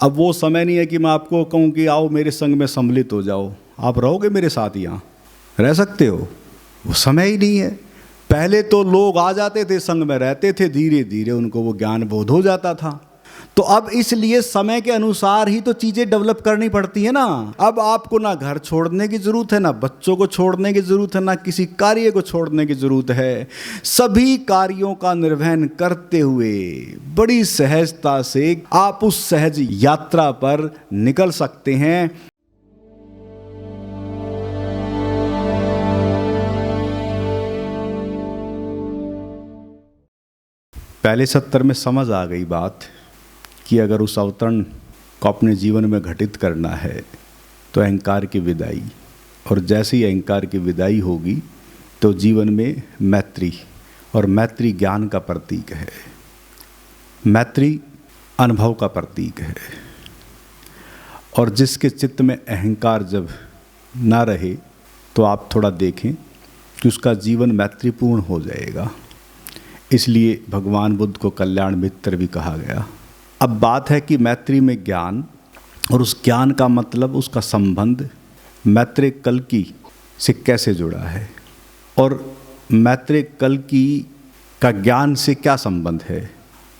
अब वो समय नहीं है कि मैं आपको कहूँ कि आओ मेरे संग में सम्मिलित हो जाओ, आप रहोगे मेरे साथ, यहाँ रह सकते हो, वो समय ही नहीं है। पहले तो लोग आ जाते थे, संग में रहते थे, धीरे धीरे उनको वो ज्ञान बोध हो जाता था। तो अब इसलिए समय के अनुसार ही तो चीज़ें डेवलप करनी पड़ती है ना। अब आपको ना घर छोड़ने की ज़रूरत है, ना बच्चों को छोड़ने की ज़रूरत है, ना किसी कार्य को छोड़ने की ज़रूरत है। सभी कार्यों का निर्वहन करते हुए बड़ी सहजता से आप उस सहज यात्रा पर निकल सकते हैं। पहले सत्र में समझ आ गई बात कि अगर उस अवतरण को अपने जीवन में घटित करना है तो अहंकार की विदाई, और जैसे ही अहंकार की विदाई होगी तो जीवन में मैत्री, और मैत्री ज्ञान का प्रतीक है, मैत्री अनुभव का प्रतीक है। और जिसके चित्त में अहंकार जब ना रहे तो आप थोड़ा देखें कि उसका जीवन मैत्रीपूर्ण हो जाएगा। इसलिए भगवान बुद्ध को कल्याण मित्र भी कहा गया। अब बात है कि मैत्री में ज्ञान, और उस ज्ञान का मतलब, उसका संबंध मैत्रेय कल्की से कैसे जुड़ा है, और मैत्रेय कल्की का ज्ञान से क्या संबंध है।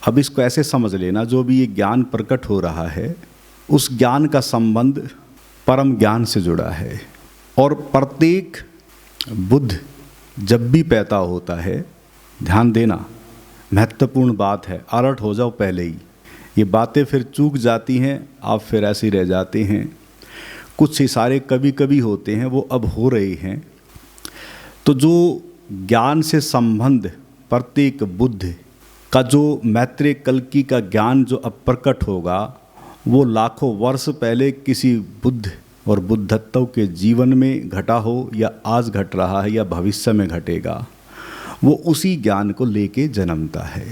अब इसको ऐसे समझ लेना, जो भी ये ज्ञान प्रकट हो रहा है उस ज्ञान का संबंध परम ज्ञान से जुड़ा है। और प्रत्येक बुद्ध जब भी पैदा होता है, ध्यान देना महत्वपूर्ण बात है, अलर्ट हो जाओ पहले ही, ये बातें फिर चूक जाती हैं, आप फिर ऐसे ही रह जाते हैं। कुछ इशारे कभी कभी होते हैं, वो अब हो रहे हैं। तो जो ज्ञान से संबंध प्रत्येक बुद्ध का, जो मैत्रेय कल्की का ज्ञान जो अब प्रकट होगा, वो लाखों वर्ष पहले किसी बुद्ध और बुद्धत्व के जीवन में घटा हो, या आज घट रहा है, या भविष्य में घटेगा, वो उसी ज्ञान को लेके जन्मता है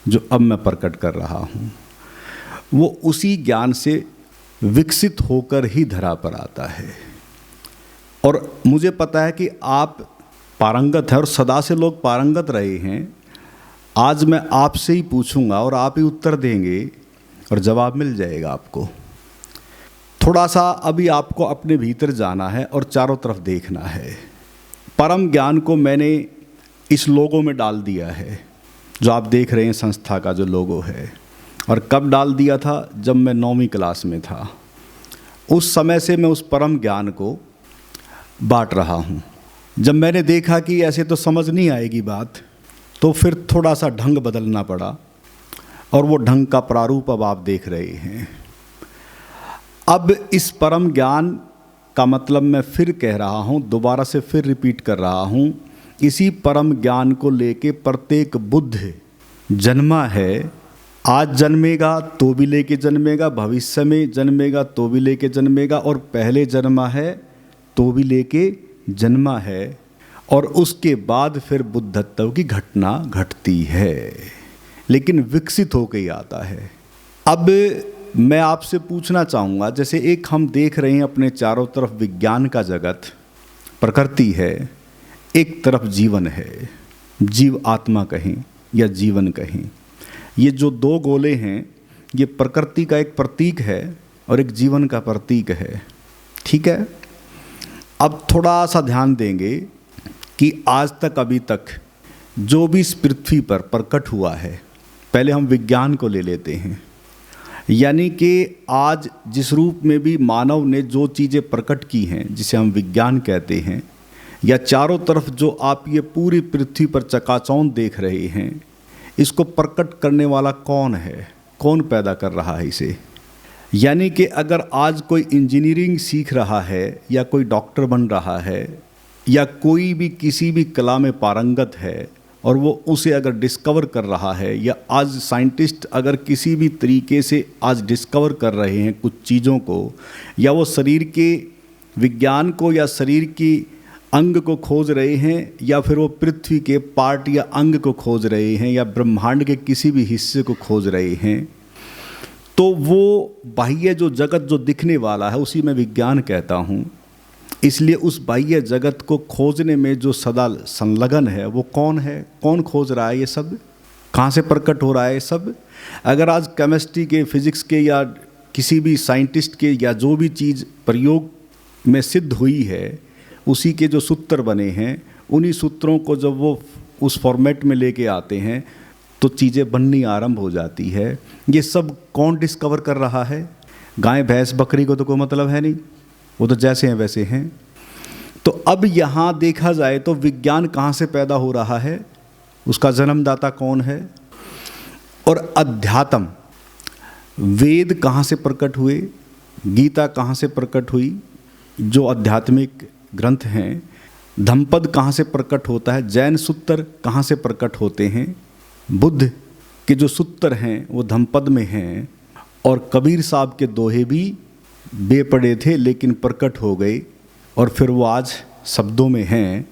जो अब मैं प्रकट कर रहा हूँ। वो उसी ज्ञान से विकसित होकर ही धरा पर आता है। और मुझे पता है कि आप पारंगत हैं, और सदा से लोग पारंगत रहे हैं। आज मैं आपसे ही पूछूंगा और आप ही उत्तर देंगे, और जवाब मिल जाएगा आपको। थोड़ा सा अभी आपको अपने भीतर जाना है और चारों तरफ देखना है। परम ज्ञान को मैंने इस लोगो में डाल दिया है, जो आप देख रहे हैं, संस्था का जो लोगो है। और कब डाल दिया था? जब मैं 9वीं क्लास में था। उस समय से मैं उस परम ज्ञान को बांट रहा हूँ। जब मैंने देखा कि ऐसे तो समझ नहीं आएगी बात, तो फिर थोड़ा सा ढंग बदलना पड़ा, और वो ढंग का प्रारूप अब आप देख रहे हैं। अब इस परम ज्ञान का मतलब मैं फिर कह रहा हूँ, दोबारा से फिर रिपीट कर रहा हूँ, इसी परम ज्ञान को लेके प्रत्येक बुद्ध जन्मा है। आज जन्मेगा तो भी लेके जन्मेगा, भविष्य में जन्मेगा तो भी लेके जन्मेगा, और पहले जन्मा है तो भी लेके जन्मा है। और उसके बाद फिर बुद्धत्व की घटना घटती है, लेकिन विकसित होकर ही आता है। अब मैं आपसे पूछना चाहूँगा, जैसे एक हम देख रहे हैं अपने चारों तरफ विज्ञान का जगत, प्रकृति है, एक तरफ जीवन है, जीव आत्मा कहें या जीवन कहें। ये जो दो गोले हैं, ये प्रकृति का एक प्रतीक है और एक जीवन का प्रतीक है, ठीक है। अब थोड़ा सा ध्यान देंगे कि आज तक, अभी तक जो भी इस पृथ्वी पर प्रकट हुआ है, पहले हम विज्ञान को ले लेते हैं। यानी कि आज जिस रूप में भी मानव ने जो चीज़ें प्रकट की हैं, जिसे हम विज्ञान कहते हैं, या चारों तरफ जो आप ये पूरी पृथ्वी पर चकाचौंध देख रहे हैं, इसको प्रकट करने वाला कौन है? कौन पैदा कर रहा है इसे? यानी कि अगर आज कोई इंजीनियरिंग सीख रहा है, या कोई डॉक्टर बन रहा है, या कोई भी किसी भी कला में पारंगत है, और वो उसे अगर डिस्कवर कर रहा है, या आज साइंटिस्ट अगर किसी भी तरीके से आज डिस्कवर कर रहे हैं कुछ चीज़ों को, या वो शरीर के विज्ञान को या शरीर की अंग को खोज रहे हैं, या फिर वो पृथ्वी के पार्ट या अंग को खोज रहे हैं, या ब्रह्मांड के किसी भी हिस्से को खोज रहे हैं, तो वो बाह्य जो जगत जो दिखने वाला है, उसी में विज्ञान कहता हूँ। इसलिए उस बाह्य जगत को खोजने में जो सदा संलग्न है, वो कौन है? कौन खोज रहा है ये सब? कहाँ से प्रकट हो रहा है ये सब? अगर आज केमिस्ट्री के, फिजिक्स के, या किसी भी साइंटिस्ट के या जो भी चीज़ प्रयोग में सिद्ध हुई है उसी के जो सूत्र बने हैं, उन्हीं सूत्रों को जब वो उस फॉर्मेट में लेके आते हैं तो चीज़ें बननी आरंभ हो जाती है। ये सब कौन डिस्कवर कर रहा है? गाय भैंस बकरी को तो कोई मतलब है नहीं, वो तो जैसे हैं वैसे हैं। तो अब यहाँ देखा जाए तो विज्ञान कहाँ से पैदा हो रहा है, उसका जन्मदाता कौन है? और अध्यात्म, वेद कहाँ से प्रकट हुए, गीता कहाँ से प्रकट हुई, जो आध्यात्मिक ग्रंथ हैं, धम्पद कहाँ से प्रकट होता है, जैन सूत्र कहाँ से प्रकट होते हैं, बुद्ध के जो सूत्र हैं वो धम्पद में हैं, और कबीर साहब के दोहे भी बेपड़े थे लेकिन प्रकट हो गए और फिर वो आज शब्दों में हैं।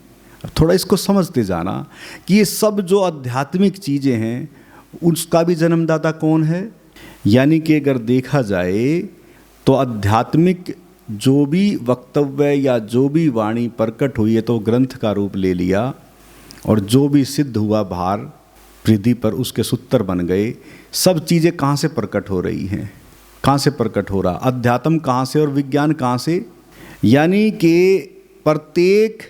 थोड़ा इसको समझते जाना कि ये सब जो आध्यात्मिक चीज़ें हैं उसका भी जन्मदाता कौन है। यानी कि अगर देखा जाए तो आध्यात्मिक जो भी वक्तव्य या जो भी वाणी प्रकट हुई है तो ग्रंथ का रूप ले लिया, और जो भी सिद्ध हुआ बाहर पृथ्वी पर उसके सूत्र बन गए। सब चीज़ें कहाँ से प्रकट हो रही हैं, कहाँ से प्रकट हो रहा, अध्यात्म कहाँ से और विज्ञान कहाँ से। यानी कि प्रत्येक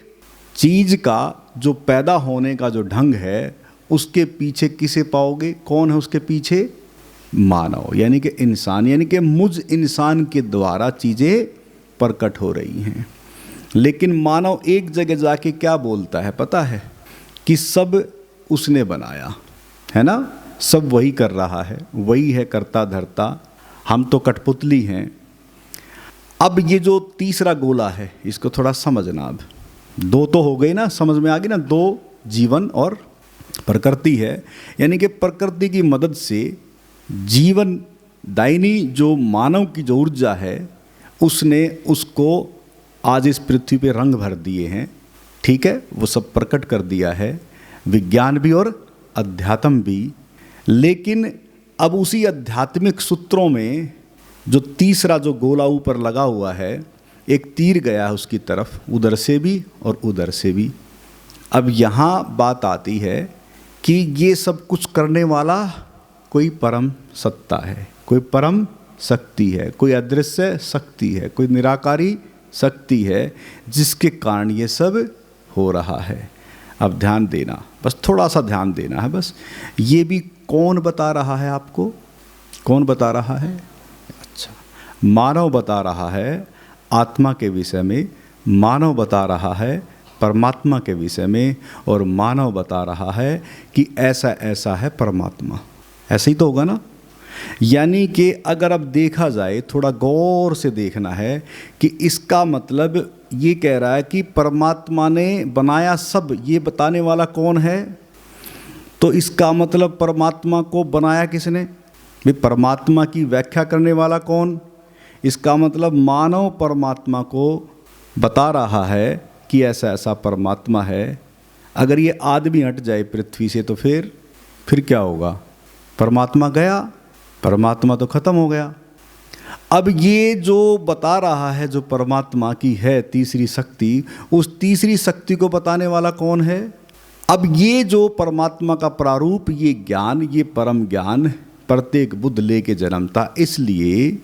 चीज़ का जो पैदा होने का जो ढंग है उसके पीछे किसे पाओगे, कौन है उसके पीछे? मानव, यानी कि इंसान, यानी कि मुझ इंसान के द्वारा चीज़ें प्रकट हो रही हैं। लेकिन मानव एक जगह जाके क्या बोलता है पता है? कि सब उसने बनाया है ना, सब वही कर रहा है, वही है करता धरता, हम तो कठपुतली हैं। अब ये जो तीसरा गोला है इसको थोड़ा समझना। अब दो तो हो गई ना, समझ में आ गई ना, दो जीवन और प्रकृति है। यानी कि प्रकृति की मदद से जीवन दायिनी जो मानव की जो ऊर्जा है उसने उसको आज इस पृथ्वी पे रंग भर दिए हैं। ठीक है, वो सब प्रकट कर दिया है, विज्ञान भी और अध्यात्म भी। लेकिन अब उसी आध्यात्मिक सूत्रों में जो तीसरा जो गोला ऊपर लगा हुआ है, एक तीर गया है उसकी तरफ, उधर से भी और उधर से भी। अब यहाँ बात आती है कि ये सब कुछ करने वाला कोई परम सत्ता है, कोई परम शक्ति है, कोई अदृश्य शक्ति है, कोई निराकारी शक्ति है जिसके कारण ये सब हो रहा है। अब ध्यान देना, बस थोड़ा सा ध्यान देना है बस। ये भी कौन बता रहा है आपको? कौन बता रहा है? अच्छा, मानव बता रहा है आत्मा के विषय में, मानव बता रहा है परमात्मा के विषय में, और मानव बता रहा है कि ऐसा ऐसा है परमात्मा। ऐसे ही तो होगा ना। यानी कि अगर अब देखा जाए, थोड़ा गौर से देखना है कि इसका मतलब ये कह रहा है कि परमात्मा ने बनाया सब, ये बताने वाला कौन है? तो इसका मतलब परमात्मा को बनाया किसने? भाई परमात्मा की व्याख्या करने वाला कौन? इसका मतलब मानव परमात्मा को बता रहा है कि ऐसा ऐसा परमात्मा है। अगर ये आदमी हट जाए पृथ्वी से तो फिर क्या होगा? परमात्मा गया, परमात्मा तो खत्म हो गया। अब ये जो बता रहा है जो परमात्मा की है तीसरी शक्ति, उस तीसरी शक्ति को बताने वाला कौन है? अब ये जो परमात्मा का प्रारूप, ये ज्ञान, ये परम ज्ञान प्रत्येक बुद्ध लेके जन्मता, इसलिए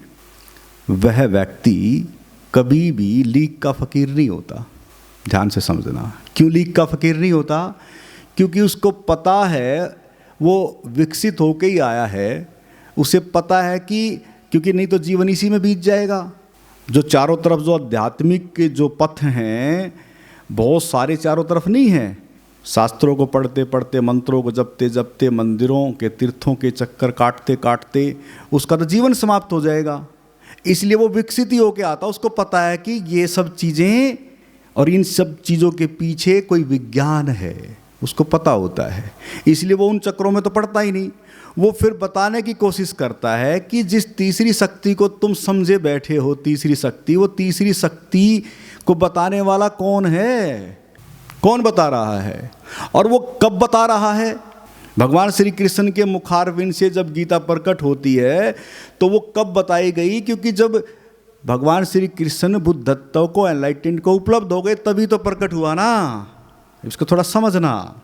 वह व्यक्ति कभी भी लीक का फकीर नहीं होता। ध्यान से समझना। क्यों लीक का फकीर नहीं होता? क्योंकि उसको पता है, वो विकसित होके ही आया है, उसे पता है कि क्योंकि नहीं तो जीवन इसी में बीत जाएगा। जो चारों तरफ जो आध्यात्मिक के जो पथ हैं बहुत सारे चारों तरफ नहीं हैं। शास्त्रों को पढ़ते पढ़ते, मंत्रों को जपते जपते, मंदिरों के तीर्थों के चक्कर काटते काटते उसका तो जीवन समाप्त हो जाएगा। इसलिए वो विकसित ही होके आता, उसको पता है कि ये सब चीज़ें और इन सब चीज़ों के पीछे कोई विज्ञान है, उसको पता होता है। इसलिए वो उन चक्रों में तो पड़ता ही नहीं। वो फिर बताने की कोशिश करता है कि जिस तीसरी शक्ति को तुम समझे बैठे हो, तीसरी शक्ति, वो तीसरी शक्ति को बताने वाला कौन है? कौन बता रहा है? और वो कब बता रहा है? भगवान श्री कृष्ण के मुखारविंद से जब गीता प्रकट होती है तो वो कब बताई गई? क्योंकि जब भगवान श्री कृष्ण बुद्धत्व को, एनलाइटेंड को उपलब्ध हो गए तभी तो प्रकट हुआ ना। इसको थोड़ा समझना।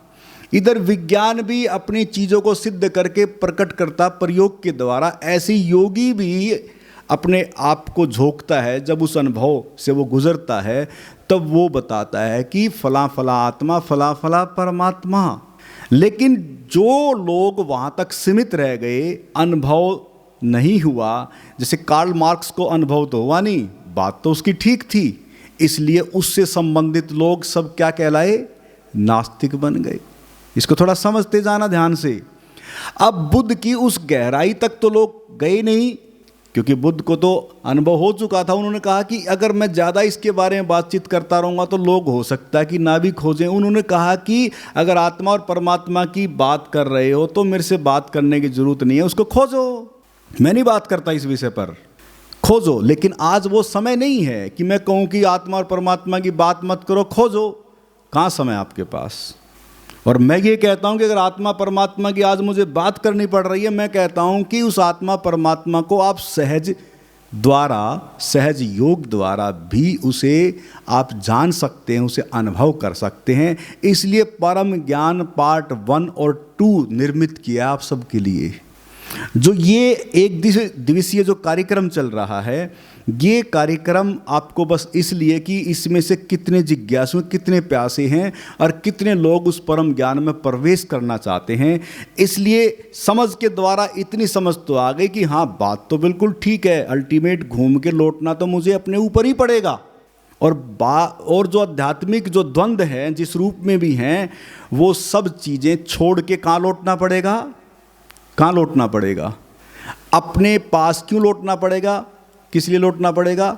इधर विज्ञान भी अपनी चीज़ों को सिद्ध करके प्रकट करता प्रयोग के द्वारा, ऐसे योगी भी अपने आप को झोंकता है, जब उस अनुभव से वो गुजरता है, तब वो बताता है कि फला फला आत्मा, फला फला परमात्मा। लेकिन जो लोग वहाँ तक सीमित रह गए, अनुभव नहीं हुआ, जैसे कार्ल मार्क्स को अनुभव तो हुआ नहीं, बात तो उसकी ठीक थी, इसलिए उससे संबंधित लोग सब क्या कहलाए, नास्तिक बन गए। इसको थोड़ा समझते जाना ध्यान से। अब बुद्ध की उस गहराई तक तो लोग गए नहीं, क्योंकि बुद्ध को तो अनुभव हो चुका था। उन्होंने कहा कि अगर मैं ज़्यादा इसके बारे में बातचीत करता रहूँगा तो लोग हो सकता है कि ना भी खोजें। उन्होंने कहा कि अगर आत्मा और परमात्मा की बात कर रहे हो तो मेरे से बात करने की ज़रूरत नहीं है, उसको खोजो, मैं नहीं बात करता इस विषय पर, खोजो। लेकिन आज वो समय नहीं है कि मैं कहूँ कि आत्मा और परमात्मा की बात मत करो, खोजो। कहाँ समय आपके पास। और मैं ये कहता हूँ कि अगर आत्मा परमात्मा की आज मुझे बात करनी पड़ रही है, मैं कहता हूँ कि उस आत्मा परमात्मा को आप सहज योग द्वारा भी उसे आप जान सकते हैं, उसे अनुभव कर सकते हैं। इसलिए परम ज्ञान पार्ट 1 और 2 निर्मित किया आप सबके लिए। जो ये एक दिवसीय जो कार्यक्रम चल रहा है, ये कार्यक्रम आपको बस इसलिए कि इसमें से कितने जिज्ञासु, कितने प्यासे हैं और कितने लोग उस परम ज्ञान में प्रवेश करना चाहते हैं, इसलिए समझ के द्वारा इतनी समझ तो आ गई कि हाँ बात तो बिल्कुल ठीक है, अल्टीमेट घूम के लौटना तो मुझे अपने ऊपर ही पड़ेगा। और जो आध्यात्मिक जो द्वंद्व हैं जिस रूप में भी हैं, वो सब चीज़ें छोड़ के कहाँ लौटना पड़ेगा, कहाँ लौटना पड़ेगा, अपने पास। क्यों लौटना पड़ेगा, किस लिए लौटना पड़ेगा,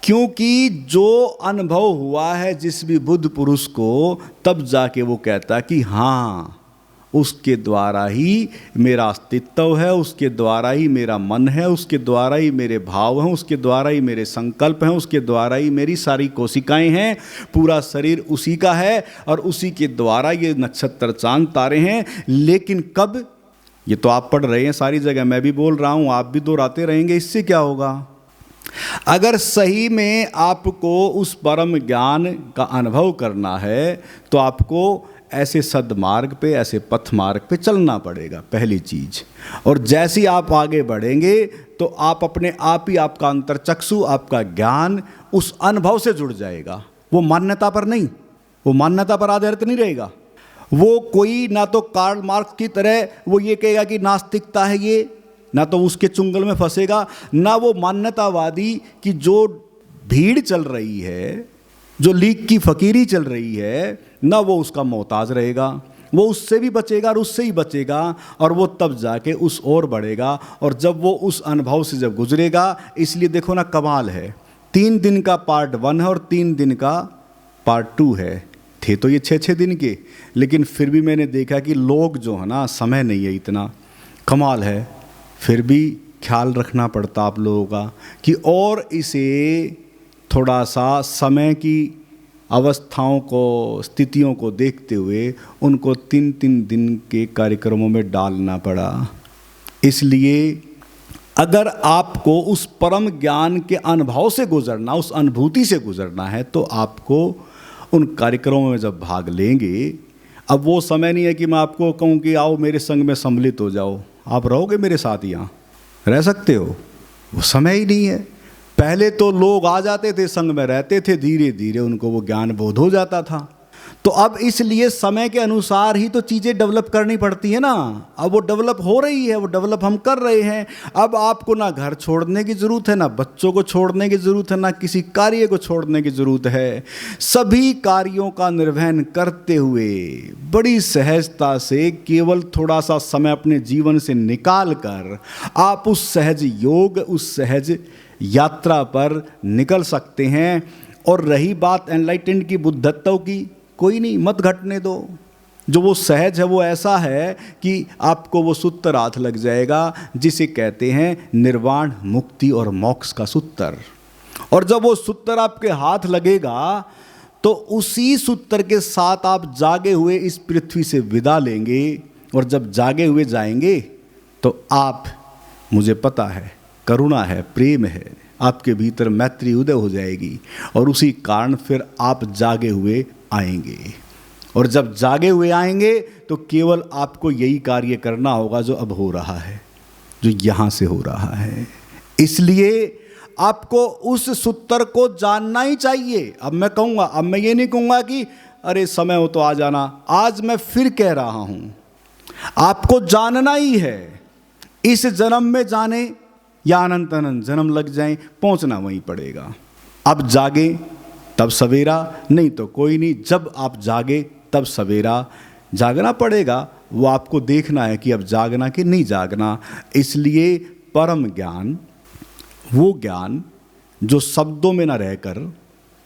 क्योंकि जो अनुभव हुआ है जिस भी बुद्ध पुरुष को, तब जाके वो कहता कि हाँ उसके द्वारा ही मेरा अस्तित्व है, उसके द्वारा ही मेरा मन है, उसके द्वारा ही मेरे भाव हैं, उसके द्वारा ही मेरे संकल्प हैं, उसके द्वारा ही मेरी सारी कोशिकाएं हैं, पूरा शरीर उसी का है और उसी के द्वारा ये नक्षत्र चांद तारे हैं। लेकिन कब, ये तो आप पढ़ रहे हैं सारी जगह, मैं भी बोल रहा हूँ, आप भी दोहराते रहेंगे, इससे क्या होगा। अगर सही में आपको उस परम ज्ञान का अनुभव करना है तो आपको ऐसे सद्मार्ग पे, ऐसे पथ मार्ग पे चलना पड़ेगा, पहली चीज़। और जैसे ही आप आगे बढ़ेंगे तो आप अपने आप ही, आपका अंतर्चक्षु, आपका ज्ञान उस अनुभव से जुड़ जाएगा। वो मान्यता पर नहीं, वो मान्यता पर आधारित नहीं रहेगा। वो कोई ना तो कार्ल मार्क्स की तरह वो ये कहेगा कि नास्तिकता है ये, ना तो उसके चुंगल में फंसेगा, ना वो मान्यतावादी कि जो भीड़ चल रही है, जो लीग की फकीरी चल रही है, ना वो उसका मोहताज रहेगा। वो उससे भी बचेगा और उससे ही बचेगा, और वो तब जाके उस ओर बढ़ेगा। और जब वो उस अनुभव से जब गुजरेगा, इसलिए देखो ना कमाल है, 3 दिन का पार्ट 1 है और 3 दिन का पार्ट 2 है। थे तो ये 6-6 दिन के, लेकिन फिर भी मैंने देखा कि लोग जो है ना, समय नहीं है इतना, कमाल है। फिर भी ख्याल रखना पड़ता आप लोगों का कि और इसे थोड़ा सा समय की अवस्थाओं को, स्थितियों को देखते हुए उनको 3-3 दिन के कार्यक्रमों में डालना पड़ा। इसलिए अगर आपको उस परम ज्ञान के अनुभव से गुजरना, उस अनुभूति से गुजरना है, तो आपको उन कार्यक्रमों में जब भाग लेंगे, अब वो समय नहीं है कि मैं आपको कहूँ कि आओ मेरे संग में सम्मिलित हो जाओ, आप रहोगे मेरे साथ, यहाँ रह सकते हो, वो समय ही नहीं है। पहले तो लोग आ जाते थे, संग में रहते थे, धीरे धीरे उनको वो ज्ञान बोध हो जाता था। तो अब इसलिए समय के अनुसार ही तो चीज़ें डेवलप करनी पड़ती है ना। अब वो डेवलप हो रही है, वो डेवलप हम कर रहे हैं। अब आपको ना घर छोड़ने की ज़रूरत है, ना बच्चों को छोड़ने की ज़रूरत है, ना किसी कार्य को छोड़ने की ज़रूरत है। सभी कार्यों का निर्वहन करते हुए बड़ी सहजता से केवल थोड़ा सा समय अपने जीवन से निकाल कर आप उस सहज योग, उस सहज यात्रा पर निकल सकते हैं। और रही बात एनलाइटेंड की, बुद्धत्व की, कोई नहीं, मत घटने दो। जो वो सहज है वो ऐसा है कि आपको वो सूत्र हाथ लग जाएगा जिसे कहते हैं निर्वाण, मुक्ति और मोक्ष का सूत्र। और जब वो सूत्र आपके हाथ लगेगा तो उसी सूत्र के साथ आप जागे हुए इस पृथ्वी से विदा लेंगे। और जब जागे हुए जाएंगे तो आप, मुझे पता है, करुणा है, प्रेम है, आपके भीतर मैत्री उदय हो जाएगी और उसी कारण फिर आप जागे हुए आएंगे। और जब जागे हुए आएंगे तो केवल आपको यही कार्य करना होगा जो अब हो रहा है, जो यहाँ से हो रहा है। इसलिए आपको उस सूत्र को जानना ही चाहिए। अब मैं ये नहीं कहूँगा कि अरे समय हो तो आ जाना, आज मैं फिर कह रहा हूँ, आपको जानना ही है। इस जन्म में जाने या अनंत अनंत जन्म लग जाएं, पहुँचना वहीं पड़ेगा। अब जागे तब सवेरा, नहीं तो कोई नहीं। जब आप जागे तब सवेरा, जागना पड़ेगा। वो आपको देखना है कि अब जागना कि नहीं जागना। इसलिए परम ज्ञान, वो ज्ञान जो शब्दों में न रहकर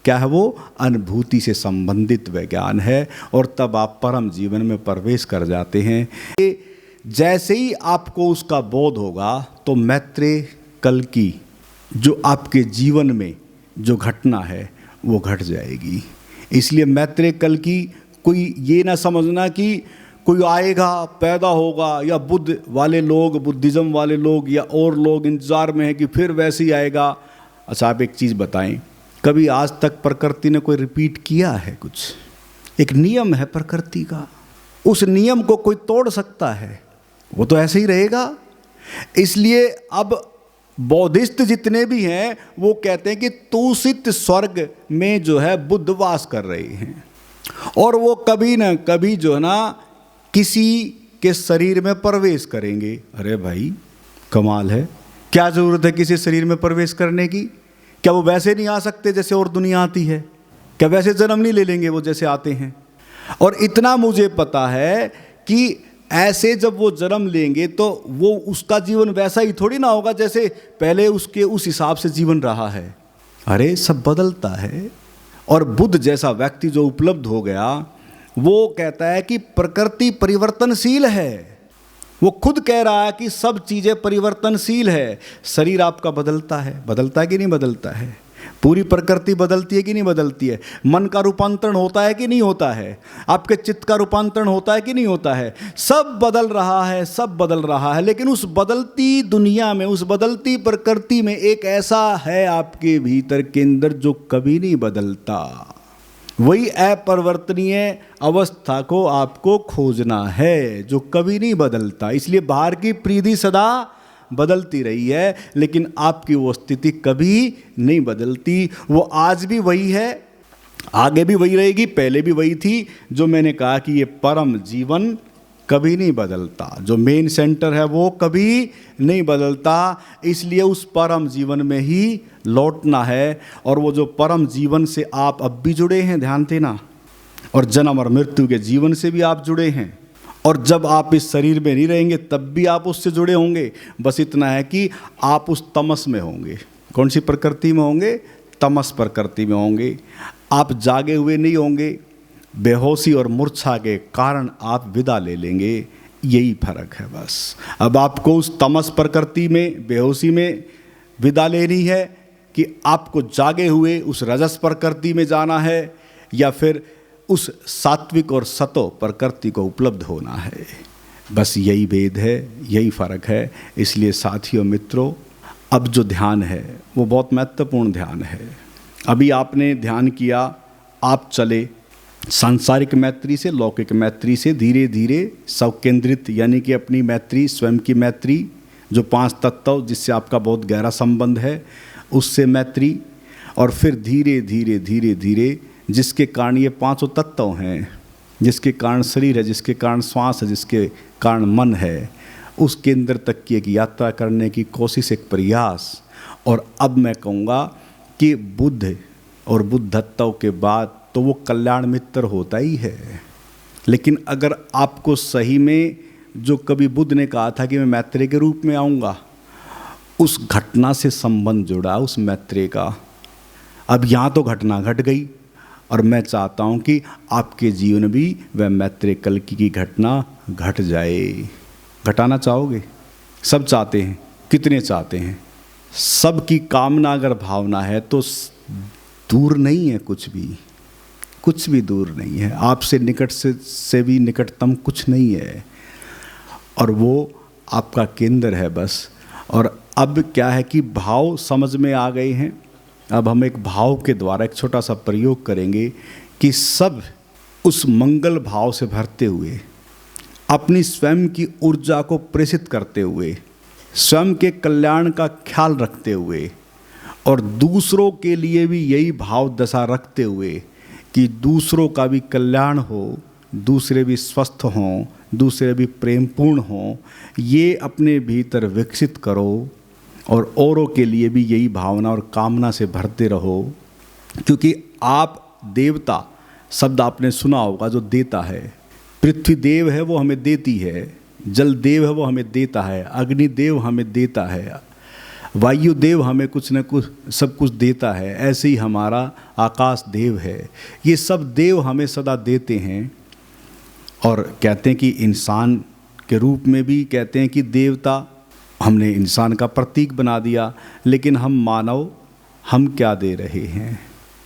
क्या है, वो अनुभूति से संबंधित वह ज्ञान है, और तब आप परम जीवन में प्रवेश कर जाते हैं। जैसे ही आपको उसका बोध होगा तो मैत्रेय कल की जो आपके जीवन में जो घटना है वो घट जाएगी। इसलिए मैत्रेय कल की कोई ये ना समझना कि कोई आएगा, पैदा होगा, या बुद्ध वाले लोग, बुद्धिज़्म वाले लोग या और लोग इंतज़ार में हैं कि फिर वैसे ही आएगा। अच्छा, आप एक चीज़ बताएं, कभी आज तक प्रकृति ने कोई रिपीट किया है कुछ? एक नियम है प्रकृति का, उस नियम को कोई तोड़ सकता है? वो तो ऐसे ही रहेगा। इसलिए अब बौद्धिस्ट जितने भी हैं वो कहते हैं कि तूषित स्वर्ग में जो है बुद्ध वास कर रहे हैं, और वो कभी ना कभी जो है ना किसी के शरीर में प्रवेश करेंगे। अरे भाई कमाल है, क्या ज़रूरत है किसी शरीर में प्रवेश करने की? क्या वो वैसे नहीं आ सकते जैसे और दुनिया आती है? क्या वैसे जन्म नहीं ले लेंगे वो जैसे आते हैं? और इतना मुझे पता है कि ऐसे जब वो जन्म लेंगे तो वो उसका जीवन वैसा ही थोड़ी ना होगा जैसे पहले उसके उस हिसाब से जीवन रहा है। अरे सब बदलता है। और बुद्ध जैसा व्यक्ति जो उपलब्ध हो गया वो कहता है कि प्रकृति परिवर्तनशील है। वो खुद कह रहा है कि सब चीज़ें परिवर्तनशील है। शरीर आपका बदलता है कि नहीं बदलता है? पूरी प्रकृति बदलती है कि नहीं बदलती है? मन का रूपांतरण होता है कि नहीं होता है? आपके चित्त का रूपांतरण होता है कि नहीं होता है? सब बदल रहा है। लेकिन उस बदलती दुनिया में, उस बदलती प्रकृति में एक ऐसा है आपके भीतर के अंदर जो कभी नहीं बदलता। वही अपरिवर्तनीय अवस्था को आपको खोजना है जो कभी नहीं बदलता। इसलिए बाहर की प्रीति सदा बदलती रही है, लेकिन आपकी वो स्थिति कभी नहीं बदलती। वो आज भी वही है, आगे भी वही रहेगी, पहले भी वही थी। जो मैंने कहा कि ये परम जीवन कभी नहीं बदलता, जो मेन सेंटर है वो कभी नहीं बदलता। इसलिए उस परम जीवन में ही लौटना है। और वो जो परम जीवन से आप अब भी जुड़े हैं, ध्यान देना, और जन्म और मृत्यु के जीवन से भी आप जुड़े हैं। और जब आप इस शरीर में नहीं रहेंगे तब भी आप उससे जुड़े होंगे। बस इतना है कि आप उस तमस में होंगे। कौन सी प्रकृति में होंगे? तमस प्रकृति में होंगे। आप जागे हुए नहीं होंगे। बेहोशी और मूर्छा के कारण आप विदा ले लेंगे। यही फर्क है बस। अब आपको उस तमस प्रकृति में, बेहोशी में विदा लेनी है कि आपको जागे हुए उस रजस प्रकृति में जाना है, या फिर उस सात्विक और सतो प्रकृति को उपलब्ध होना है। बस यही भेद है, यही फर्क है। इसलिए साथियों, मित्रों, अब जो ध्यान है वो बहुत महत्वपूर्ण ध्यान है। अभी आपने ध्यान किया, आप चले सांसारिक मैत्री से, लौकिक मैत्री से धीरे धीरे स्वकेंद्रित, यानी कि अपनी मैत्री, स्वयं की मैत्री, जो 5 तत्व जिससे आपका बहुत गहरा संबंध है, उससे मैत्री, और फिर धीरे धीरे धीरे धीरे जिसके कारण ये 5 तत्व हैं, जिसके कारण शरीर है, जिसके कारण श्वास है, जिसके कारण मन है, उस केंद्र तक की एक यात्रा करने की कोशिश, एक प्रयास। और अब मैं कहूँगा कि बुद्ध और बुद्धत्व के बाद तो वो कल्याण मित्र होता ही है। लेकिन अगर आपको सही में, जो कभी बुद्ध ने कहा था कि मैं मैत्रेय के रूप में आऊँगा, उस घटना से संबंध जुड़ा उस मैत्रेय का। अब यहाँ तो घटना घट गई, और मैं चाहता हूँ कि आपके जीवन भी वह मैत्रेय कल की घटना घट जाए। घटाना चाहोगे? सब चाहते हैं। कितने चाहते हैं? सबकी कामना अगर भावना है तो दूर नहीं है कुछ भी दूर नहीं है। आपसे निकट से भी निकटतम कुछ नहीं है, और वो आपका केंद्र है बस। और अब क्या है कि भाव समझ में आ गए हैं। अब हम एक भाव के द्वारा एक छोटा सा प्रयोग करेंगे कि सब उस मंगल भाव से भरते हुए, अपनी स्वयं की ऊर्जा को प्रेषित करते हुए, स्वयं के कल्याण का ख्याल रखते हुए और दूसरों के लिए भी यही भाव दशा रखते हुए कि दूसरों का भी कल्याण हो, दूसरे भी स्वस्थ हों, दूसरे भी प्रेमपूर्ण हों, ये अपने भीतर विकसित करो और औरों के लिए भी यही भावना और कामना से भरते रहो। क्योंकि आप देवता शब्द आपने सुना होगा, जो देता है। पृथ्वी देव है, वो हमें देती है। जल देव है, वो हमें देता है। अग्नि देव हमें देता है। वायु देव हमें कुछ न कुछ सब कुछ देता है। ऐसे ही हमारा आकाश देव है। ये सब देव हमें सदा देते हैं। और कहते हैं कि इंसान के रूप में भी कहते हैं कि देवता, हमने इंसान का प्रतीक बना दिया। लेकिन हम मानव, हम क्या दे रहे हैं?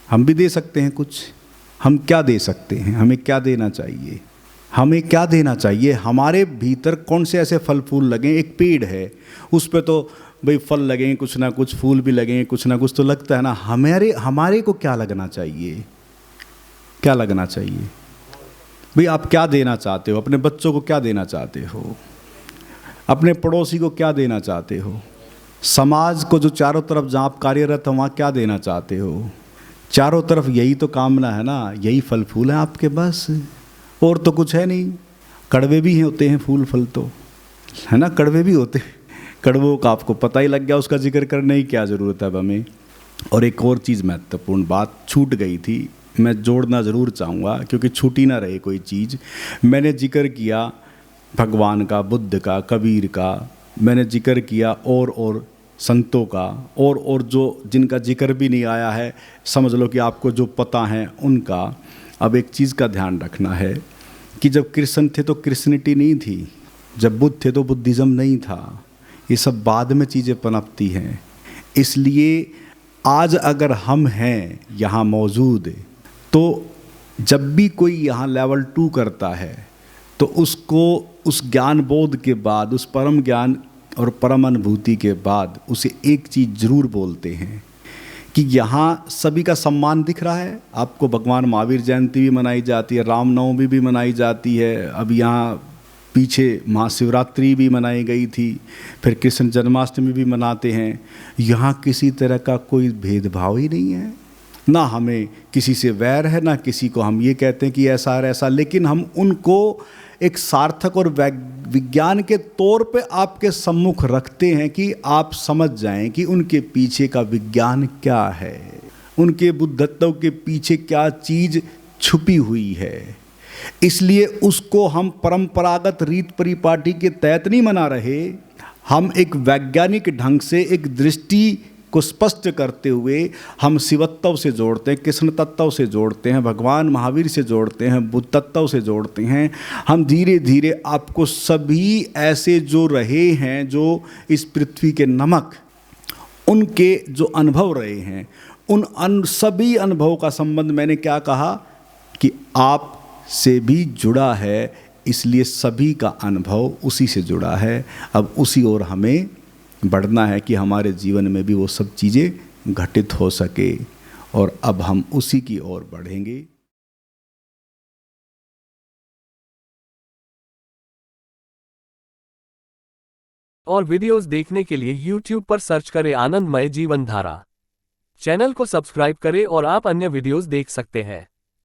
हम भी दे सकते हैं कुछ। हम क्या दे सकते हैं? हमें क्या देना चाहिए? हमें क्या देना चाहिए? हमारे भीतर कौन से ऐसे फल फूल लगे? एक पेड़ है, उस पर तो भाई फल लगेंगे, कुछ ना कुछ फूल भी लगेंगे, कुछ ना कुछ तो लगता है ना। हमारे को क्या लगना चाहिए? क्या लगना चाहिए भाई? आप क्या देना चाहते हो? अपने बच्चों को क्या देना चाहते हो? अपने पड़ोसी को क्या देना चाहते हो? समाज को जो चारों तरफ जहाँ आप कार्यरत हो, वहाँ क्या देना चाहते हो? चारों तरफ यही तो कामना है ना, यही फल फूल है आपके, बस और तो कुछ है नहीं। कड़वे भी होते हैं फूल फल तो, है ना, कड़वे भी होते हैं। कड़वों का आपको पता ही लग गया, उसका जिक्र करने की क्या ज़रूरत है अब हमें। और एक और चीज़, महत्वपूर्ण बात छूट गई थी, मैं जोड़ना ज़रूर चाहूँगा क्योंकि छूटी ना रहे कोई चीज़। मैंने जिक्र किया भगवान का, बुद्ध का, कबीर का, मैंने जिक्र किया और संतों का, और जो जिनका जिक्र भी नहीं आया है, समझ लो कि आपको जो पता है उनका। अब एक चीज़ का ध्यान रखना है कि जब कृष्ण थे तो क्रिश्चनिटी नहीं थी, जब बुद्ध थे तो बुद्धिज़्म नहीं था। ये सब बाद में चीज़ें पनपती हैं। इसलिए आज अगर हम हैं यहाँ मौजूद, तो जब भी कोई यहाँ लेवल 2 करता है तो उसको उस ज्ञान बोध के बाद, उस परम ज्ञान और परम अनुभूति के बाद उसे एक चीज़ ज़रूर बोलते हैं कि यहाँ सभी का सम्मान दिख रहा है आपको। भगवान महावीर जयंती भी मनाई जाती है, रामनवमी भी मनाई जाती है, अब यहाँ पीछे महाशिवरात्रि भी मनाई गई थी, फिर कृष्ण जन्माष्टमी भी मनाते हैं। यहाँ किसी तरह का कोई भेदभाव ही नहीं है, ना हमें किसी से वैर है, ना किसी को हम ये कहते हैं कि ऐसा है ऐसा। लेकिन हम उनको एक सार्थक और विज्ञान के तौर पे आपके सम्मुख रखते हैं कि आप समझ जाएं कि उनके पीछे का विज्ञान क्या है, उनके बुद्धत्व के पीछे क्या चीज़ छुपी हुई है। इसलिए उसको हम परंपरागत रीत परिपाटी के तहत नहीं मना रहे, हम एक वैज्ञानिक ढंग से एक दृष्टि को स्पष्ट करते हुए हम शिवत्व से जोड़ते हैं, कृष्ण तत्व से जोड़ते हैं, भगवान महावीर से जोड़ते हैं, बुद्ध तत्व से जोड़ते हैं। हम धीरे धीरे आपको सभी ऐसे जो रहे हैं, जो इस पृथ्वी के नमक, उनके जो अनुभव रहे हैं, उन सभी अनुभव का संबंध मैंने क्या कहा कि आप से भी जुड़ा है। इसलिए सभी का अनुभव उसी से जुड़ा है। अब उसी ओर हमें बढ़ना है कि हमारे जीवन में भी वो सब चीज़ें घटित हो सके, और अब हम उसी की ओर बढ़ेंगे। और वीडियोस देखने के लिए YouTube पर सर्च करें आनंदमय जीवन धारा। चैनल को सब्सक्राइब करें और आप अन्य वीडियोस देख सकते हैं।